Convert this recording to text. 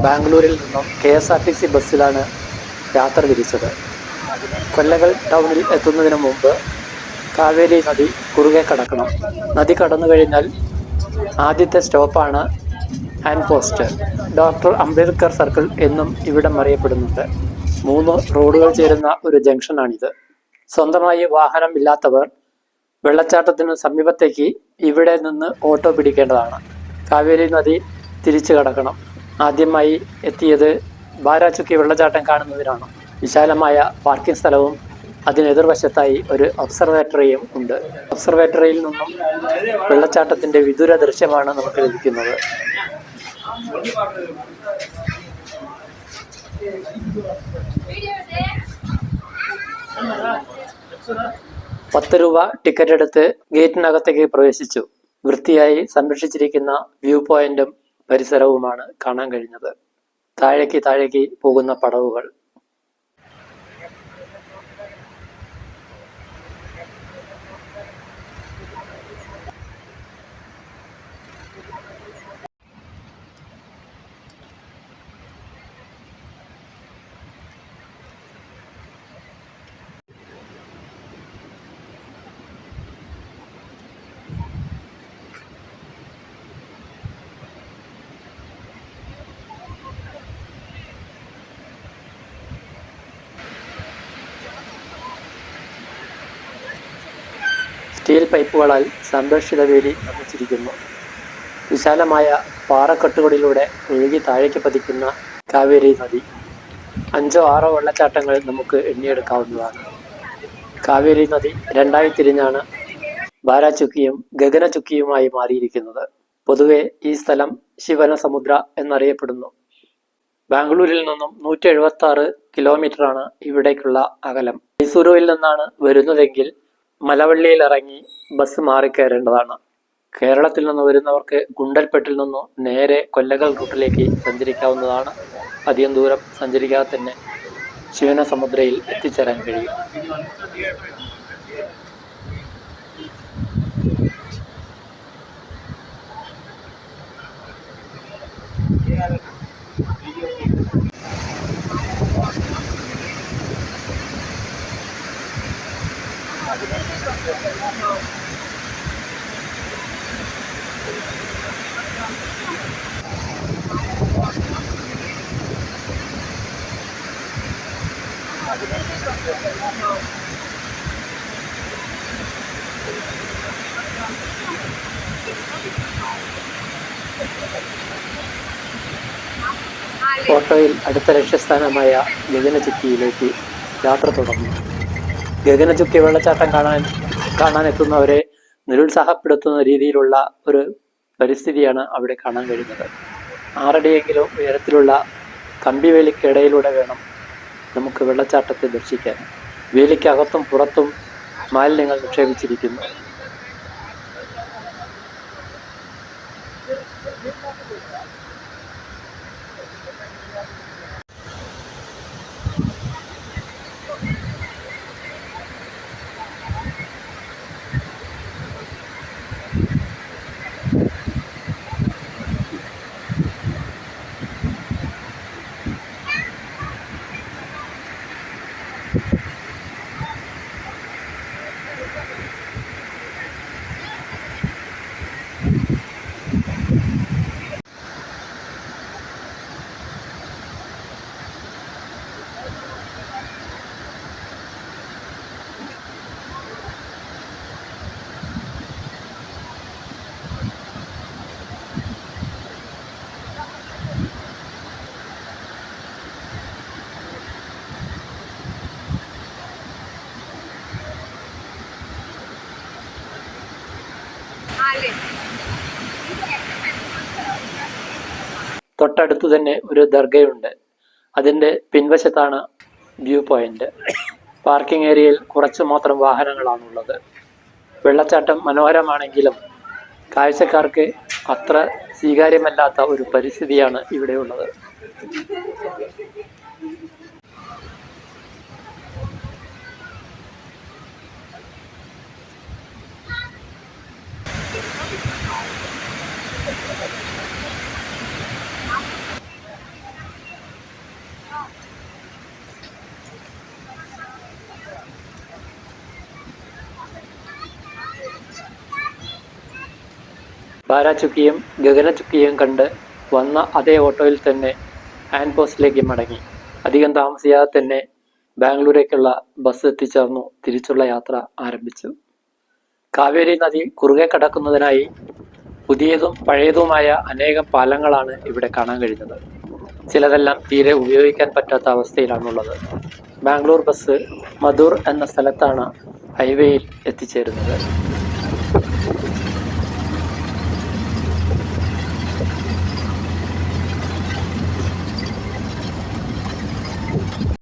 ബാംഗ്ലൂരിൽ നിന്നും KSRTC ബസ്സിലാണ് യാത്ര തിരിച്ചത്. കൊല്ലകൾ ടൗണിൽ എത്തുന്നതിന് മുമ്പ് കാവേരി നദി കുറുകെ കടക്കണം. നദി കടന്നു കഴിഞ്ഞാൽ ആദ്യത്തെ സ്റ്റോപ്പാണ് hand post. Doctor Ambedkar circle എന്നും ഇവിടം അറിയപ്പെടുന്നുണ്ട്. 3 റോഡുകൾ ചേരുന്ന ഒരു ജംഗ്ഷനാണിത്. സ്വന്തമായി വാഹനം ഇല്ലാത്തവർ വെള്ളച്ചാട്ടത്തിന് സമീപത്തേക്ക് ഇവിടെ നിന്ന് ഓട്ടോ പിടിക്കേണ്ടതാണ്. കാവേരി നദി തിരിച്ചു കടക്കണം. ആദ്യമായി എത്തിയത് ബാരാചുക്കി വെള്ളച്ചാട്ടം കാണുന്നതിനാണ്. വിശാലമായ പാർക്കിംഗ് സ്ഥലവും അതിനെതിർവശത്തായി ഒരു ഒബ്സർവേറ്ററിയും ഉണ്ട്. ഒബ്സർവേറ്ററിയിൽ നിന്നും വെള്ളച്ചാട്ടത്തിന്റെ വിദൂര ദൃശ്യമാണ് നമുക്ക് ലഭിക്കുന്നത്. 10 രൂപ ടിക്കറ്റ് എടുത്ത് ഗേറ്റിനകത്തേക്ക് പ്രവേശിച്ചു. വൃത്തിയായി സംരക്ഷിച്ചിരിക്കുന്ന വ്യൂ പോയിന്റും പരിസരവുമാണ് കാണാൻ കഴിഞ്ഞത്. താഴേക്ക് പോകുന്ന പടവുകൾ. സ്റ്റീൽ പൈപ്പുകളാൽ സംരക്ഷിത വേലി നിർമ്മിച്ചിരിക്കുന്നു. വിശാലമായ പാറക്കെട്ടുകളിലൂടെ ഒഴുകി താഴേക്ക് പതിക്കുന്ന കാവേരി നദി. 5-6 വെള്ളച്ചാട്ടങ്ങൾ നമുക്ക് എണ്ണിയെടുക്കാവുന്നതാണ്. കാവേരി നദി 2ആയി തിരിഞ്ഞാണ് ബാരാചുക്കിയും ഗഗനചുക്കിയുമായി മാറിയിരിക്കുന്നത്. പൊതുവെ ഈ സ്ഥലം ശിവനസമുദ്ര എന്നറിയപ്പെടുന്നു. ബാംഗ്ലൂരിൽ നിന്നും 176 കിലോമീറ്ററാണ് ഇവിടേക്കുള്ള അകലം. മൈസൂരുവിൽ നിന്നാണ് വരുന്നതെങ്കിൽ മലവള്ളിയിൽ ഇറങ്ങി ബസ് മാറിക്കയറേണ്ടതാണ്. കേരളത്തിൽ നിന്ന് വരുന്നവർക്ക് ഗുണ്ടൽപേട്ടിൽ നിന്നും നേരെ കൊല്ലകൾ റൂട്ടിലേക്ക് സഞ്ചരിക്കാവുന്നതാണ്. അധികം ദൂരം സഞ്ചരിക്കാതെ തന്നെ ശിവനസമുദ്രയിൽ എത്തിച്ചേരാൻ കഴിയും. ഓട്ടോയിൽ അടുത്ത ലക്ഷ്യസ്ഥാനമായ ഗഗനചുക്കിയിലേക്ക് യാത്ര തുടർന്നു. ഗഗനചുക്കി വെള്ളച്ചാട്ടം കാണാനെത്തുന്നവരെ നിരുത്സാഹപ്പെടുത്തുന്ന രീതിയിലുള്ള ഒരു പരിസ്ഥിതിയാണ് അവിടെ കാണാൻ കഴിയുന്നത്. 6 അടിയെങ്കിലും ഉയരത്തിലുള്ള കമ്പിവേലിക്കിടയിലൂടെ വേണം നമുക്ക് വെള്ളച്ചാട്ടത്തെ ദർശിക്കാൻ. വേലിക്കകത്തും പുറത്തും മാലിന്യങ്ങൾ നിക്ഷേപിച്ചിരിക്കുന്നു. തൊട്ടടുത്തു തന്നെ ഒരു ദർഗയുണ്ട്. അതിൻ്റെ പിൻവശത്താണ് വ്യൂ പോയിന്റ്. പാർക്കിംഗ് ഏരിയയിൽ കുറച്ചു മാത്രം വാഹനങ്ങളാണുള്ളത്. വെള്ളച്ചാട്ടം മനോഹരമാണെങ്കിലും കാഴ്ചക്കാർക്ക് അത്ര സ്വീകാര്യമല്ലാത്ത ഒരു പരിസ്ഥിതിയാണ് ഇവിടെയുള്ളത്. ബാരാചുക്കിയും ഗഗനചുക്കിയും കണ്ട് വന്ന അതേ ഓട്ടോയിൽ തന്നെ ഹാൻഡ് പോസ്റ്റിലേക്ക് മടങ്ങി. അധികം താമസിയാതെ തന്നെ ബാംഗ്ലൂരേക്കുള്ള ബസ് എത്തിച്ചേർന്നു. തിരിച്ചുള്ള യാത്ര ആരംഭിച്ചു. കാവേരി നദി കുറുകെ കടക്കുന്നതിനായി പുതിയതും പഴയതുമായ അനേകം പാലങ്ങളാണ് ഇവിടെ കാണാൻ കഴിയുന്നത്. ചിലതെല്ലാം തീരെ ഉപയോഗിക്കാൻ പറ്റാത്ത അവസ്ഥയിലാണുള്ളത്. ബാംഗ്ലൂർ ബസ് മധൂർ എന്ന സ്ഥലത്താണ് ഹൈവേയിൽ എത്തിച്ചേരുന്നത്.